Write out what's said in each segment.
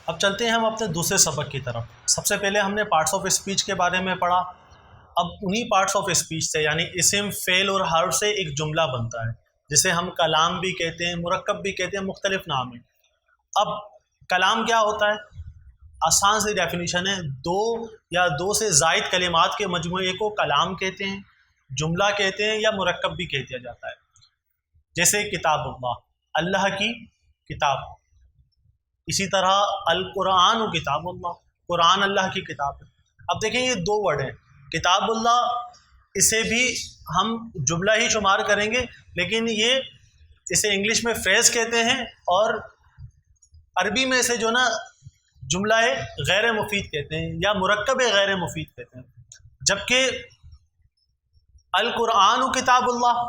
اب چلتے ہیں ہم اپنے دوسرے سبق کی طرف۔ سب سے پہلے ہم نے پارٹس آف اسپیچ کے بارے میں پڑھا۔ اب انہی پارٹس آف اسپیچ سے یعنی اسم، فعل اور حرف سے ایک جملہ بنتا ہے، جسے ہم کلام بھی کہتے ہیں، مرکب بھی کہتے ہیں، مختلف نام ہیں۔ اب کلام کیا ہوتا ہے؟ آسان سی ڈیفینیشن ہے، دو یا دو سے زائد کلمات کے مجموعے کو کلام کہتے ہیں، جملہ کہتے ہیں، یا مرکب بھی کہہ دیا جاتا ہے۔ جیسے کتاب اللہ، اللہ کی کتاب، اسی طرح القرآن و کتاب اللہ، قرآن اللہ کی کتاب ہے۔ اب دیکھیں یہ دو ورڈ ہیں، کتاب اللہ، اسے بھی ہم جملہ ہی شمار کریں گے، لیکن یہ اسے انگلش میں فریز کہتے ہیں، اور عربی میں اسے جو نا جملہ غیر مفید کہتے ہیں، یا مرکب غیر مفید کہتے ہیں۔ جبکہ القرآن و کتاب اللہ،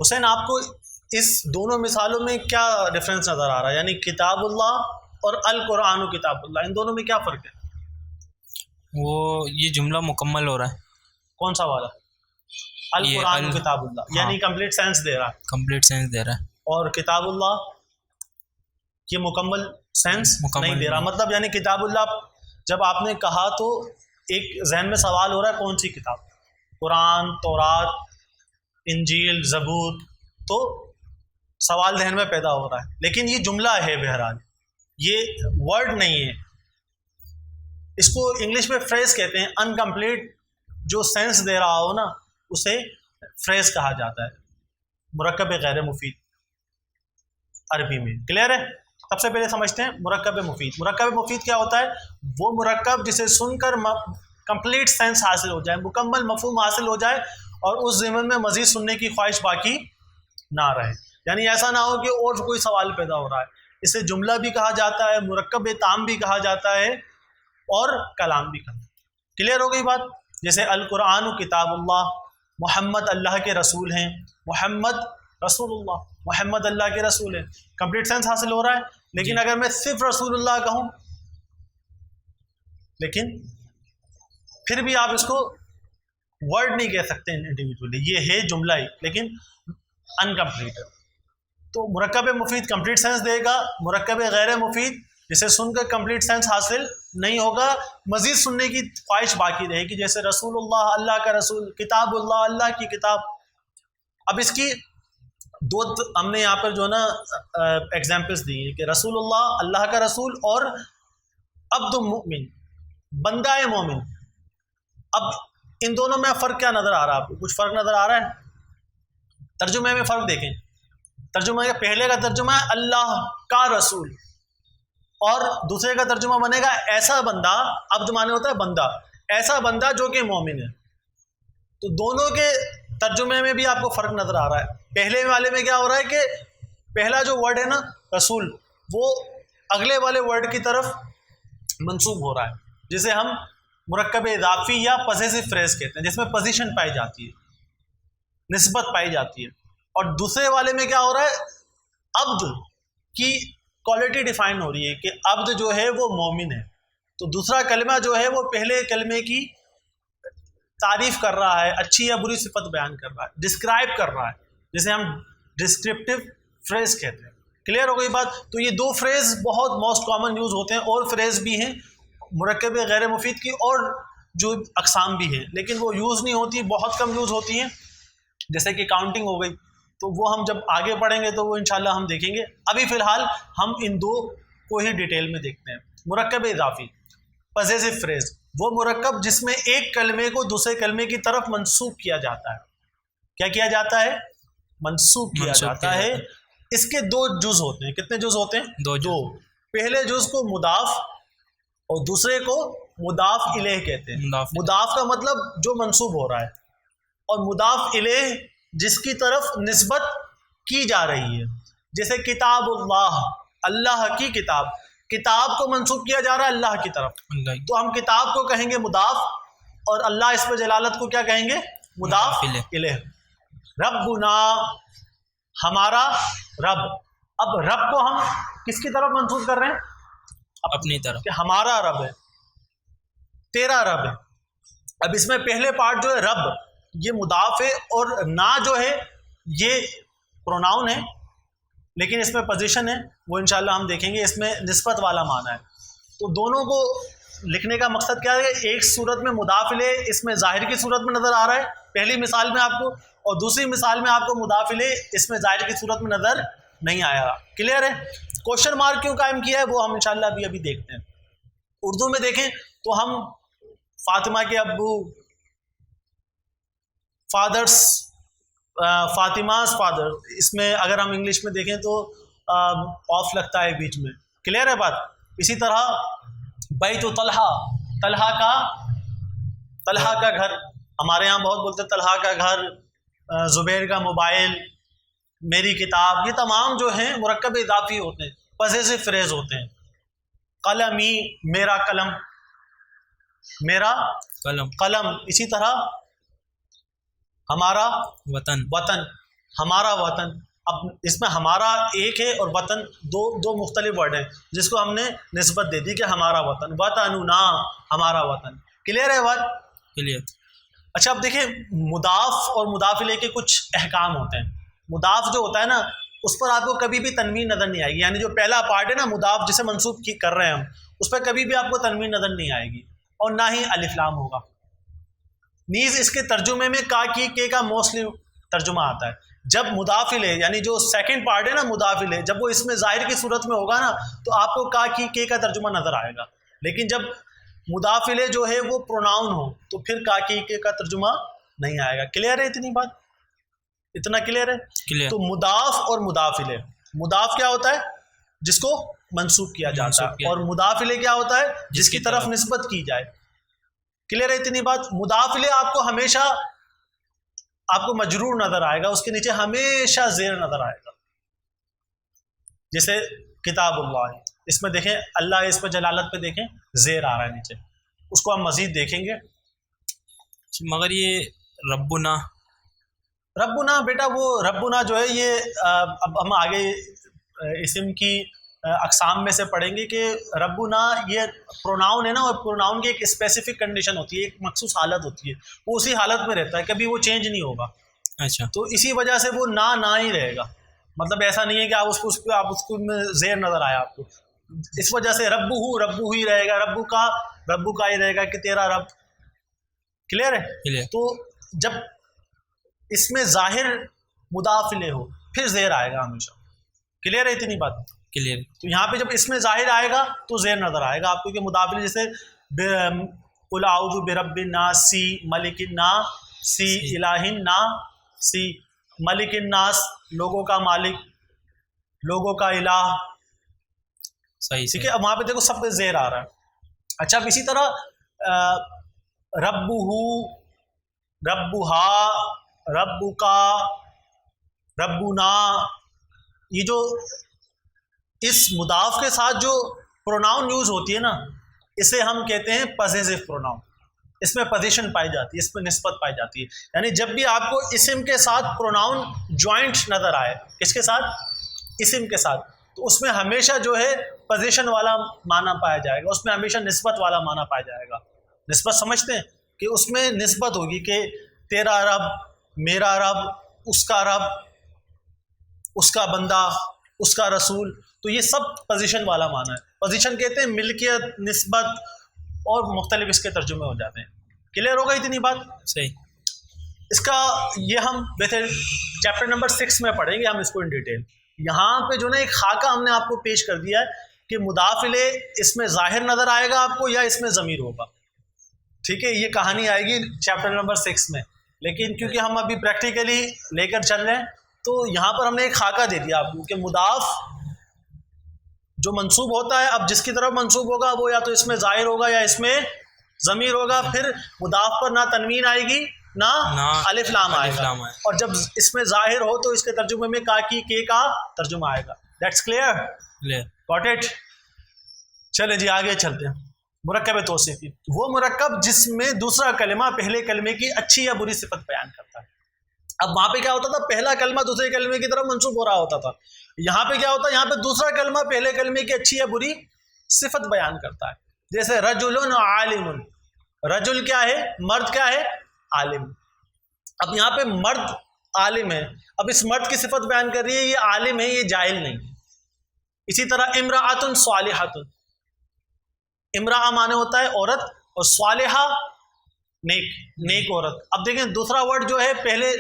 حسین آپ کو اس دونوں مثالوں میں کیا ڈفرینس نظر آ رہا ہے؟ یعنی کتاب اللہ اور القرآن و کتاب اللہ، ان دونوں میں کیا فرق ہے؟ وہ یہ جملہ مکمل ہو رہا ہے۔ کون سا والا؟ القرآن و کتاب اللہ، یعنی کمپلیٹ سینس دے رہا ہے، کمپلیٹ سینس دے رہا ہے۔ اور کتاب اللہ یہ مکمل سینس نہیں دے رہا۔ مطلب یعنی کتاب اللہ جب آپ نے کہا تو ایک ذہن میں سوال ہو رہا ہے، کون سی کتاب؟ قرآن، تورات، انجیل، زبور، تو سوال ذہن میں پیدا ہو رہا ہے، لیکن یہ جملہ ہے، بہرحال یہ ورڈ نہیں ہے۔ اس کو انگلش میں فریز کہتے ہیں، انکمپلیٹ جو سینس دے رہا ہو نا اسے فریز کہا جاتا ہے، مرکب غیر مفید عربی میں۔ کلیئر ہے؟ سب سے پہلے سمجھتے ہیں مرکب مفید۔ مرکب مفید کیا ہوتا ہے؟ وہ مرکب جسے سن کر کمپلیٹ سینس حاصل ہو جائے، مکمل مفہوم حاصل ہو جائے، اور اس ضمن میں مزید سننے کی خواہش باقی نہ رہے۔ یعنی ایسا نہ ہو کہ اور کوئی سوال پیدا ہو رہا ہے۔ اسے جملہ بھی کہا جاتا ہے، مرکب تام بھی کہا جاتا ہے، اور کلام بھی کہا جاتا ہے۔ کلیئر ہو گئی بات؟ جیسے القرآن و کتاب اللہ، محمد اللہ کے رسول ہیں، محمد رسول اللہ، محمد اللہ کے رسول ہیں، کمپلیٹ سینس حاصل ہو رہا ہے۔ لیکن اگر میں صرف رسول اللہ کہوں، لیکن پھر بھی آپ اس کو ورڈ نہیں کہہ سکتے انڈیویجولی، یہ ہے جملہ ہی لیکن انکمپلیٹ ہے۔ تو مرکب مفید کمپلیٹ سینس دے گا، مرکب غیر مفید جسے سن کر کمپلیٹ سینس حاصل نہیں ہوگا، مزید سننے کی خواہش باقی رہے گی، جیسے رسول اللہ، اللہ کا رسول، کتاب اللہ، اللہ کی کتاب۔ اب اس کی دو ہم نے یہاں پر جو نا ایگزامپلس دی ہیں کہ رسول اللہ، اللہ کا رسول، اور عبد مومن، بندہ مومن۔ اب ان دونوں میں فرق کیا نظر آ رہا ہے آپ کو؟ کچھ فرق نظر آ رہا ہے؟ ترجمے میں فرق دیکھیں۔ ترجمہ کے پہلے کا ترجمہ ہے اللہ کا رسول، اور دوسرے کا ترجمہ بنے گا ایسا بندہ، عبد مانے ہوتا ہے بندہ، ایسا بندہ جو کہ مومن ہے۔ تو دونوں کے ترجمے میں بھی آپ کو فرق نظر آ رہا ہے۔ پہلے والے میں کیا ہو رہا ہے کہ پہلا جو ورڈ ہے نا رسول، وہ اگلے والے ورڈ کی طرف منسوب ہو رہا ہے، جسے ہم مرکب اضافی یا پوزیسو فریز کہتے ہیں، جس میں پوزیشن پائی جاتی ہے، نسبت پائی جاتی ہے۔ اور دوسرے والے میں کیا ہو رہا ہے؟ عبد کی کوالٹی ڈیفائن ہو رہی ہے کہ عبد جو ہے وہ مومن ہے۔ تو دوسرا کلمہ جو ہے وہ پہلے کلمے کی تعریف کر رہا ہے، اچھی یا بری صفت بیان کر رہا ہے، ڈسکرائب کر رہا ہے، جسے ہم ڈسکرپٹیو فریز کہتے ہیں۔ کلیئر ہو گئی بات؟ تو یہ دو فریز بہت موسٹ کامن یوز ہوتے ہیں، اور فریز بھی ہیں مرکب غیر مفید کی، اور جو اقسام بھی ہیں، لیکن وہ یوز نہیں ہوتی، بہت کم یوز ہوتی ہیں، جیسے کہ کاؤنٹنگ ہو گئی۔ تو وہ ہم جب آگے پڑھیں گے تو وہ انشاءاللہ ہم دیکھیں گے۔ ابھی فی الحال ہم ان دو کو ہی ڈیٹیل میں دیکھتے ہیں۔ مرکب اضافی، پوزیسو فریز، وہ مرکب جس میں ایک کلمے کو دوسرے کلمے کی طرف منسوب کیا جاتا ہے۔ کیا کیا جاتا ہے؟ منسوب کیا جاتا ہے۔ اس کے دو جز ہوتے ہیں۔ کتنے جز ہوتے ہیں؟ دو۔ پہلے جز کو مضاف اور دوسرے کو مضاف الیہ کہتے ہیں۔ مضاف کا مطلب جو منسوب ہو رہا ہے، اور مضاف الیہ جس کی طرف نسبت کی جا رہی ہے۔ جیسے کتاب اللہ، اللہ کی کتاب، کتاب کو منسوب کیا جا رہا ہے اللہ کی طرف، تو ہم کتاب کو کہیں گے مضاف، اور اللہ اس پہ جلالت کو کیا کہیں گے؟ مضاف الیہ۔ ربنا، ہمارا رب۔ اب رب کو ہم کس کی طرف منسوب کر رہے ہیں؟ اپنی طرف، کہ ہمارا رب ہے، تیرا رب ہے۔ اب اس میں پہلے پارٹ جو ہے رب، یہ مضاف ہے، اور نا جو ہے یہ پروناؤن ہے، لیکن اس میں پوزیشن ہے وہ انشاءاللہ ہم دیکھیں گے. اس میں نسبت والا معنی ہے. تو دونوں کو لکھنے کا مقصد کیا ہے؟ ایک صورت میں مضاف الیہ اس میں ظاہر کی صورت میں نظر آ رہا ہے پہلی مثال میں آپ کو, اور دوسری مثال میں آپ کو مضاف الیہ اس میں ظاہر کی صورت میں نظر نہیں آیا. کلیئر ہے؟ کوشچن مارک کیوں قائم کیا ہے وہ ہم انشاءاللہ ابھی دیکھتے ہیں. اردو میں دیکھیں تو ہم فاطمہ کے ابو, فادرس, فاطمہ's فادر, اس میں اگر ہم انگلش میں دیکھیں تو آف لگتا ہے بیچ میں. کلیئر ہے بات؟ اسی طرح بیت طلحہ, طلحہ کا گھر, ہمارے یہاں بہت بولتے ہیں طلحہ کا گھر, زبیر کا موبائل, میری کتاب, یہ تمام جو ہیں مرکب اضافی ہوتے ہیں, پوزیسو فریز ہوتے ہیں. قلمی, میرا قلم, میرا قلم. اسی طرح ہمارا وطن, ہمارا وطن. اب اس میں ہمارا ایک ہے اور وطن دو مختلف ورڈ ہیں جس کو ہم نے نسبت دے دی کہ ہمارا وطن, وطننا, ہمارا وطن. کلیئر ہے بات؟ کلیئر. اچھا اب دیکھیں مضاف اور مضاف الیہ کے کچھ احکام ہوتے ہیں. مضاف جو ہوتا ہے نا اس پر آپ کو کبھی بھی تنوین نظر نہیں آئے گی, یعنی جو پہلا پارٹ ہے نا مضاف جسے منسوب کر رہے ہیں ہم, اس پہ کبھی بھی آپ کو تنوین نظر نہیں آئے گی اور نہ ہی الف لام ہوگا. نیز اس کے ترجمے میں کا کی کے کا موسٹلی ترجمہ آتا ہے. جب مضاف الیہ یعنی جو سیکنڈ پارٹ ہے نا مضاف الیہ, جب وہ اس میں ظاہر کی صورت میں ہوگا نا تو آپ کو کا کی کے کا ترجمہ نظر آئے گا. لیکن جب مضاف الیہ جو ہے وہ پروناؤن ہو تو پھر کا کی کے کا ترجمہ نہیں آئے گا. کلیئر ہے اتنی بات؟ اتنا کلیئر ہے؟ کلیئر. تو مضاف اور مضاف الیہ, مضاف کیا ہوتا ہے؟ جس کو منسوب کیا جاتا ہے, اور مضاف الیہ کیا ہوتا ہے؟ جس کی طرف نسبت کی جائے. کلیئر ہے اتنی بات؟ مضاف الیہ آپ کو ہمیشہ آپ کو مجرور نظر آئے گا, اس کے نیچے ہمیشہ زیر نظر آئے گا. جیسے کتاب اللہ, اس میں دیکھیں اللہ, اس پہ جلالت پہ دیکھیں زیر آ رہا ہے نیچے, اس کو ہم مزید دیکھیں گے. مگر یہ ربنا بیٹا وہ ربنا جو ہے یہ اب ہم آگے اسم کی اقسام میں سے پڑھیں گے کہ ربنا یہ پروناؤن ہے نا, اور پروناؤن کی ایک اسپیسیفک کنڈیشن ہوتی ہے, ایک مخصوص حالت ہوتی ہے, وہ اسی حالت میں رہتا ہے, کبھی وہ چینج نہیں ہوگا. اچھا. تو اسی وجہ سے وہ نہ ہی رہے گا. مطلب ایسا نہیں ہے کہ آپ اس کو میں زیر نظر آیا آپ کو, اس وجہ سے ربو ہی رہے گا, ربو کا ہی رہے گا کہ تیرا رب. کلیئر ہے؟ تو جب اس میں ظاہر مضاف الیہ ہو پھر زیر آئے گا ہمیشہ. کلیئر ہے اتنی بات؟ کلیئر. تو یہاں پہ جب اس میں ظاہر آئے گا تو زیر نظر آئے گا آپ کو, کہ مضاف الیہ جیسے قل اعوذ برب الناس, ملک الناس, الہ الناس, ملک الناس لوگوں کا مالک, لوگوں کا الہ. صحیح. ٹھیک ہے, اب وہاں پہ دیکھو سب پہ زیر آ رہا ہے. اچھا اب اسی طرح ربہ, ربہا, ربکا, ربنا, یہ جو اس مضاف کے ساتھ جو پروناؤن یوز ہوتی ہے نا اسے ہم کہتے ہیں پوزیسو پروناؤن. اس میں پوزیشن پائی جاتی ہے, اس میں نسبت پائی جاتی ہے. یعنی جب بھی آپ کو اسم کے ساتھ پروناؤن جوائنٹ نظر آئے, کس کے ساتھ؟ اسم کے ساتھ, تو اس میں ہمیشہ جو ہے پوزیشن والا معنی پایا جائے گا, اس میں ہمیشہ نسبت والا معنی پایا جائے گا. نسبت سمجھتے ہیں کہ اس میں نسبت ہوگی کہ تیرا رب, میرا رب, اس کا رب, اس کا بندہ, اس کا رسول. تو یہ سب پوزیشن والا معنی ہے. پوزیشن کہتے ہیں ملکیت, نسبت اور مختلف اس کے ترجمے ہو جاتے ہیں. کلیئر ہوگا اتنی بات؟ صحیح. اس کا یہ ہم ویسے چیپٹر نمبر 6 میں پڑھیں گے ہم اس کو ان ڈیٹیل. یہاں پہ جو نا ایک خاکہ ہم نے آپ کو پیش کر دیا ہے کہ مضاف الیہ اس میں ظاہر نظر آئے گا آپ کو یا اس میں ضمیر ہوگا. ٹھیک ہے, یہ کہانی آئے گی چیپٹر نمبر 6 میں, لیکن کیونکہ ہم ابھی پریکٹیکلی لے کر چل رہے ہیں تو یہاں پر ہم نے ایک خاکہ دے دیا آپ کو کہ مضاف جو منصوب ہوتا ہے, اب جس کی طرف منصوب ہوگا وہ یا تو اس میں ظاہر ہوگا یا اس میں ضمیر ہوگا. پھر مضاف پر نہ تنوین آئے گی نہ الف لام آئے گا, اور جب اس میں ظاہر ہو تو اس کے ترجمے میں کا کی کے کا ترجمہ آئے گا. That's clear? Got it? چلیں جی آگے چلتے ہیں. مرکب توصیفی, وہ مرکب جس میں دوسرا کلمہ پہلے کلمے کی اچھی یا بری صفت بیان کرتا ہے. اب وہاں پہ کیا ہوتا تھا, پہلا کلمہ دوسرے کلمے کی طرف منسوب ہو رہا ہوتا تھا. یہاں پہ کیا ہوتا ہے, یہاں پہ دوسرا کلمہ پہلے کلمے کی اچھی یا بری صفت بیان کرتا ہے. جیسے رجل عالم, رجل کیا ہے؟ مرد, کیا ہے؟ عالم. اب یہاں پہ مرد عالم ہے, اب اس مرد کی صفت بیان کر رہی ہے، یہ عالم ہے، یہ جاہل نہیں ہے. اسی طرح امرأۃ صالحۃ، امرأہ مانے ہوتا ہے عورت، اور صالحہ نیک عورت. اب دیکھیں دوسرا ورڈ جو ہے پہلے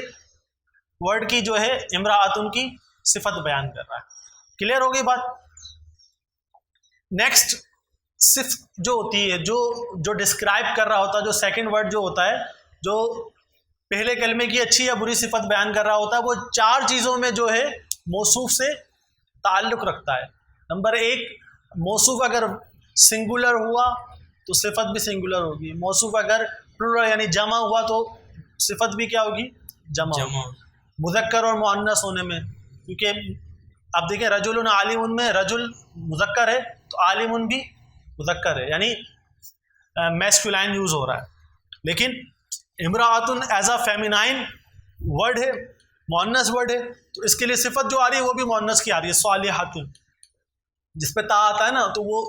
ورڈ کی جو ہے امرأۃ کی صفت بیان کر رہا ہے. کلیئر ہو گئی بات؟ نیکسٹ صفت جو ہوتی ہے جو ڈسکرائب کر رہا ہوتا ہے، جو سیکنڈ ورڈ جو ہوتا ہے، جو پہلے کلمے کی اچھی یا بری صفت بیان کر رہا ہوتا ہے، وہ 4 چیزوں میں جو ہے موصوف سے تعلق رکھتا ہے. نمبر 1، موصوف اگر سنگولر ہوا تو صفت بھی سنگولر ہوگی. موصوف اگر پلورل یعنی جمع ہوا تو صفت بھی کیا ہوگی؟ جمع ہوگی. مذکر اور مؤنث ہونے میں، کیونکہ اب دیکھیں رجل عالم میں رجل مذکر ہے تو عالم بھی مذکر ہے، یعنی میسکولائن یوز ہو رہا ہے. لیکن امرأۃ ایز اے فیمینائن ورڈ ہے، مؤنث ورڈ ہے، تو اس کے لیے صفت جو آ رہی ہے وہ بھی مؤنث کی آ رہی ہے، صالحۃ. جس پہ تا آتا ہے نا تو وہ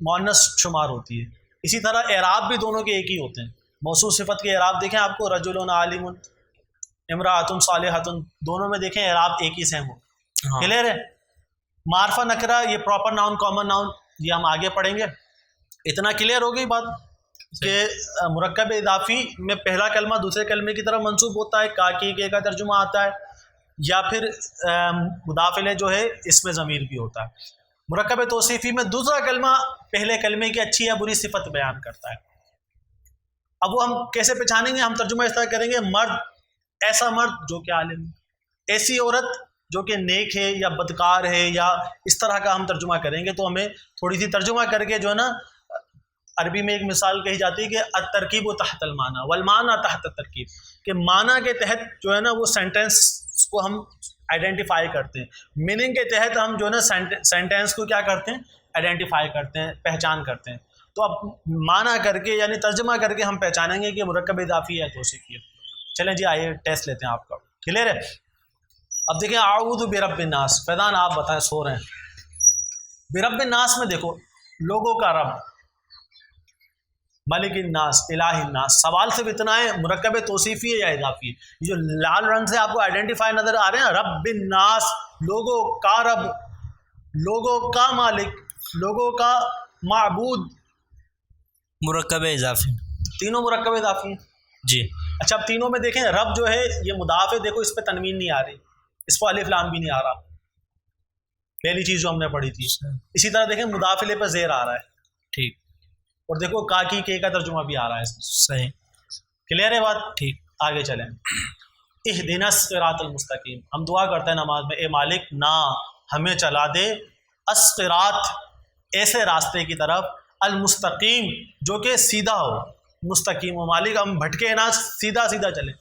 مؤنث شمار ہوتی ہے. اسی طرح اعراب بھی دونوں کے ایک ہی ہوتے ہیں. موصوف صفت کے اعراب دیکھیں آپ کو، رجل عالم، امرأۃ صالحۃ، دونوں میں دیکھیں اعراب ایک ہی سیم ہو. کلیئر ہے؟ معرفہ نکرہ یہ پراپر ناؤن کامن ناؤن یہ ہم آگے پڑھیں گے. اتنا کلیئر ہو گئی بات کہ مرکب اضافی میں پہلا کلمہ دوسرے کلمے کی طرف منسوب ہوتا ہے، کا کی کے کا ترجمہ آتا ہے، یا پھر مضاف الیہ جو ہے اس میں ضمیر بھی ہوتا ہے. مرکب توصیفی میں دوسرا کلمہ پہلے کلمے کی اچھی یا بری صفت بیان کرتا ہے. اب وہ ہم کیسے پہچانیں گے؟ ہم ترجمہ اس طرح کریں گے، مرد، ایسا مرد جو کہ عالم، ایسی عورت جو کہ نیک ہے یا بدکار ہے، یا اس طرح کا ہم ترجمہ کریں گے. تو ہمیں تھوڑی سی ترجمہ کر کے جو ہے نا، عربی میں ایک مثال کہی جاتی ہے کہ الترکیب تحت المعنی والمعنی تحت الترکیب، کہ معنی کے تحت جو ہے نا وہ سینٹینس کو ہم آئیڈینٹیفائی کرتے ہیں، میننگ کے تحت ہم جو ہے نا سینٹینس کو کیا کرتے ہیں؟ آئیڈینٹیفائی کرتے ہیں، پہچان کرتے ہیں. تو اب معنی کر کے یعنی ترجمہ کر کے ہم پہچانیں گے کہ مرکب اضافی ہے توصیفی ہے. چلیں جی آئیے ٹیسٹ لیتے ہیں آپ کا. کلیئر ہے؟ اب دیکھیں اعوذ برب الناس، فیضان آپ بتائیں، سو رہے ہیں. برب الناس میں دیکھو لوگوں کا رب، ملک الناس، الہ الناس. سوال صرف اتنا ہے مرکب توصیفی ہے یا اضافی ہے. یہ جو لال رنگ سے آپ کو آئیڈینٹیفائی نظر آ رہے ہیں، رب الناس، لوگوں کا رب، لوگوں کا مالک، لوگوں کا معبود، مرکب اضافی، تینوں مرکب اضافی ہیں. جی. اچھا اب تینوں میں دیکھیں رب جو ہے یہ مضاف ہے، دیکھو اس پہ تنوین نہیں آ رہی، اس پہ الف لام بھی نہیں آ رہا، پہلی چیز جو ہم نے پڑھی تھی. اسی طرح دیکھیں مضاف الیہ پہ زیر آ رہا ہے، ٹھیک، اور دیکھو کا کی کے کا ترجمہ بھی آ رہا ہے اس میں. صحیح. کلیئر ہے بات؟ ٹھیک. آگے چلیں. اہدنا الصراط المستقیم، ہم دعا کرتے ہیں نماز میں، اے مالک نہ ہمیں چلا دے الصراط، ایسے راستے کی طرف، المستقیم جو کہ سیدھا ہو. مستقیم و مالک ہم بھٹکے نہ، سیدھا سیدھا چلیں.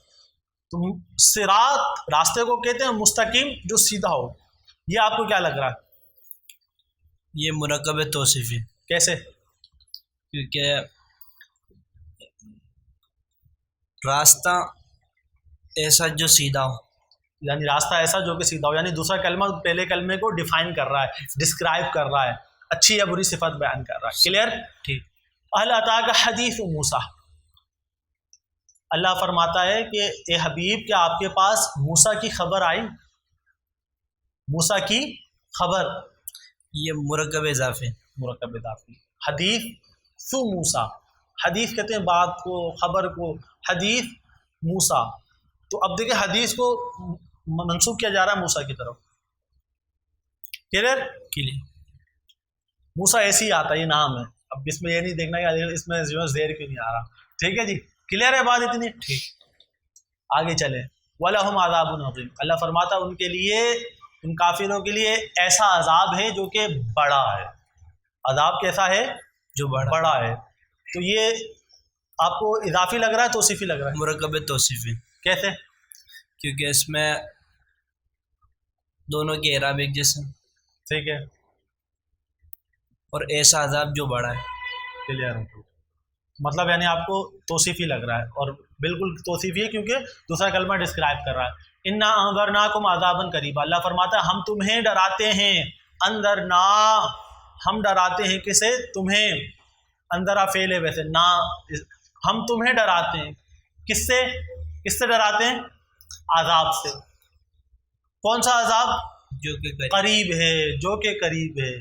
تو صراط راستے کو کہتے ہیں، مستقیم جو سیدھا ہو. یہ آپ کو کیا لگ رہا ہے؟ یہ مرکب توصیفی. کیسے؟ کیونکہ راستہ ایسا جو سیدھا ہو، یعنی راستہ ایسا جو کہ سیدھا ہو، یعنی دوسرا کلمہ پہلے کلمے کو ڈیفائن کر رہا ہے، ڈسکرائب کر رہا ہے، اچھی یا بری صفت بیان کر رہا ہے. کلیئر؟ ٹھیک. اہل اتاک حدیث موسیٰ، اللہ فرماتا ہے کہ اے حبیب کیا آپ کے پاس موسیٰ کی خبر آئی؟ موسیٰ کی خبر، یہ مرکب اضافی. مرکب اضافی. حدیث سو موسیٰ، حدیث کہتے ہیں بات کو، خبر کو، حدیث موسیٰ. تو اب دیکھیں حدیث کو منسوب کیا جا رہا ہے موسیٰ کی طرف. کلیئر؟ کلیئر. موسیٰ ایسے ہی آتا ہے، یہ نام ہے. اب اس میں یہ نہیں دیکھنا کہ اس میں زیر کیوں نہیں آ رہا. ٹھیک ہے جی، کلیئر ہے بات اتنی؟ ٹھیک. آگے چلیں. وَلَهُمْ عَذَابٌ عَظِيمٌ، اللہ فرماتا ہے ان کے لیے، ان کافروں کے لیے ایسا عذاب ہے جو کہ بڑا ہے. عذاب کیسا ہے؟ جو بڑا ہے. تو یہ آپ کو اضافی لگ رہا ہے توصیفی لگ رہا ہے؟ مرکب توصیفی. کیسے؟ کیونکہ اس میں دونوں کے اعراب ایک جیسے. ٹھیک ہے. اور ایسا عذاب جو بڑا ہے. کلیئر ہے. مطلب یعنی آپ کو توصیفی لگ رہا ہے، اور بالکل توصیفی ہے کیونکہ دوسرا کلمہ ڈسکرائب کر رہا ہے. انا انذرناکم عذابا قریبا، اللہ فرماتا ہے ہم تمہیں ڈراتے ہیں. اندرنا، ہم ڈراتے ہیں کسے؟ تمہیں. اندرا فعل ہے ویسے، نا ہم تمہیں ڈراتے ہیں. کس سے؟ کس سے ڈراتے ہیں؟ عذاب سے. کون سا عذاب؟ جو کہ قریب ہے، جو کہ قریب ہے.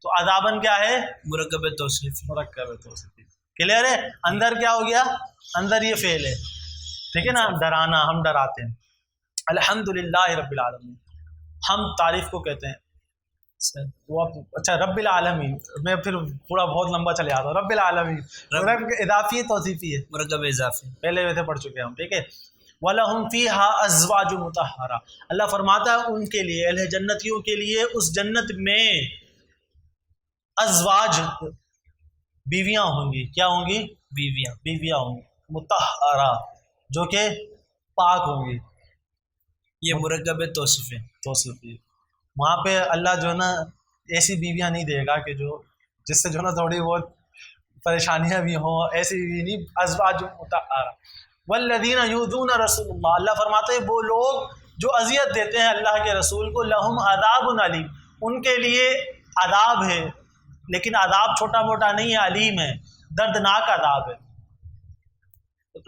تو عذابن کیا ہے؟ مرکب توصیف. مرکب توصیفی. کلیئر ہے؟ اندر کیا ہو گیا؟ اندر یہ فعل ہے، ٹھیک ہے نا، ڈرانا، ہم ڈراتے ہیں. الحمدللہ رب العالمین، ہم تعریف کو کہتے ہیں. وہ اچھا رب العالمین، میں پھر پورا بہت لمبا چلے آتا ہوں. رب العالمین مرکب اضافی ہے توصیفی ہے؟ مرکب اضافی. پہلے ویسے پڑھ چکے ہیں ہم، ٹھیک ہے. وَلَهُمْ فِيهَا أَزْوَاجٌ مُطَهَّرَةٌ، اللہ فرماتا ہے ان کے لیے، اہل جنتیوں کے لیے اس جنت میں ازواج بیویاں ہوں گی. کیا ہوں گی؟ بیویاں ہوں گی. مطہرہ جو کہ پاک ہوں گی. یہ مرکب توصیف ہے. توصیفی. وہاں پہ اللہ جو ہے نا ایسی بیویاں نہیں دے گا کہ جو جس سے جو ہے نا تھوڑی بہت پریشانیاں بھی ہوں، ایسی بیوی نہیں. ازواج مطہرہ. والذین یؤذون رسول اللہ، اللہ فرماتے ہیں وہ لوگ جو اذیت دیتے ہیں اللہ کے رسول کو، لہم عذاب علیم، ان کے لیے عذاب ہے، لیکن عذاب چھوٹا موٹا نہیں ہے، علیم ہے، دردناک عذاب ہے.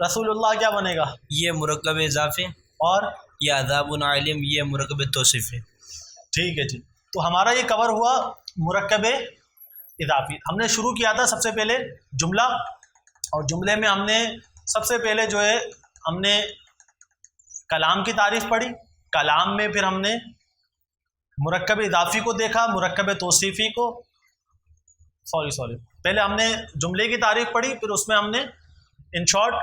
رسول اللہ کیا بنے گا؟ یہ مرکب اضافی. اور یہ عذاب علیم یہ مرکب توصیف ہے. ٹھیک ہے جی. تو ہمارا یہ کور ہوا مرکب اضافی. ہم نے شروع کیا تھا سب سے پہلے جملہ، اور جملے میں ہم نے سب سے پہلے جو ہے ہم نے کلام کی تعریف پڑھی. کلام میں پھر ہم نے مرکب اضافی کو دیکھا، مرکب توصیفی کو، پہلے ہم نے جملے کی تعریف پڑھی، پھر اس میں ہم نے ان شارٹ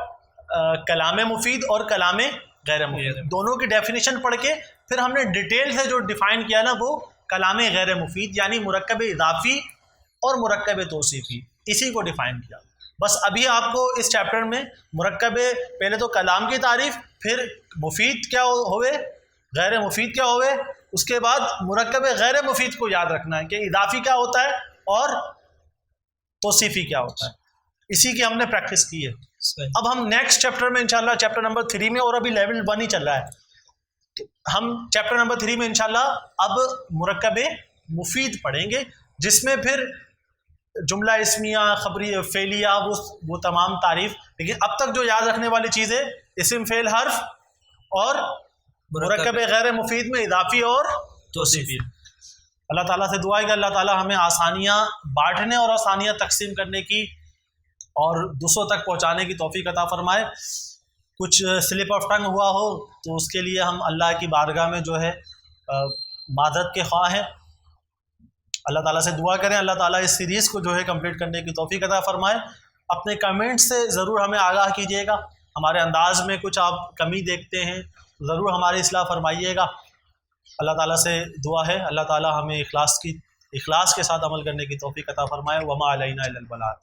کلام مفید اور کلام غیر مفید دونوں کی ڈیفینیشن پڑھ کے پھر ہم نے ڈیٹیل سے جو ڈیفائن کیا نا وہ کلام غیر مفید یعنی مرکب اضافی اور مرکب توصیفی، اسی کو ڈیفائن کیا. بس ابھی آپ کو اس چیپٹر میں مرکب، پہلے تو کلام کی تعریف، پھر مفید کیا ہوئے، غیر مفید کیا ہوئے، اس کے بعد مرکب غیر مفید کو یاد رکھنا ہے کہ اضافی کیا ہوتا ہے اور توصیفی کیا ہوتا ہے. اسی کی ہم نے پریکٹس کی ہے. اب ہم نیکسٹ چیپٹر میں انشاءاللہ چیپٹر نمبر 3 میں، اور ابھی لیول 1 ہی چل رہا ہے، ہم چیپٹر نمبر 3 میں انشاءاللہ اب مرکب مفید پڑھیں گے، جس میں پھر جملہ اسمیہ، خبری، فعلیہ، وہ تمام تعریف. لیکن اب تک جو یاد رکھنے والی چیزیں اسم، فعل، حرف اور مرکب غیر مفید میں اضافی اور توصیفی. اللہ تعالیٰ سے دعا ہے کہ اللہ تعالیٰ ہمیں آسانیاں بانٹنے اور آسانیاں تقسیم کرنے کی اور دوسروں تک پہنچانے کی توفیق عطا فرمائے. کچھ سلپ آف ٹنگ ہوا ہو تو اس کے لیے ہم اللہ کی بارگاہ میں جو ہے معذرت کے خواہ ہیں. اللہ تعالیٰ سے دعا کریں اللہ تعالیٰ اس سیریز کو جو ہے کمپلیٹ کرنے کی توفیق عطا فرمائے. اپنے کمنٹس سے ضرور ہمیں آگاہ کیجیے گا، ہمارے انداز میں کچھ آپ کمی دیکھتے ہیں ضرور ہماری اصلاح فرمائیے گا. اللہ تعالیٰ سے دعا ہے اللہ تعالیٰ ہمیں اخلاص کے ساتھ عمل کرنے کی توفیق عطا فرمائے. وما علینا الا البلاغ.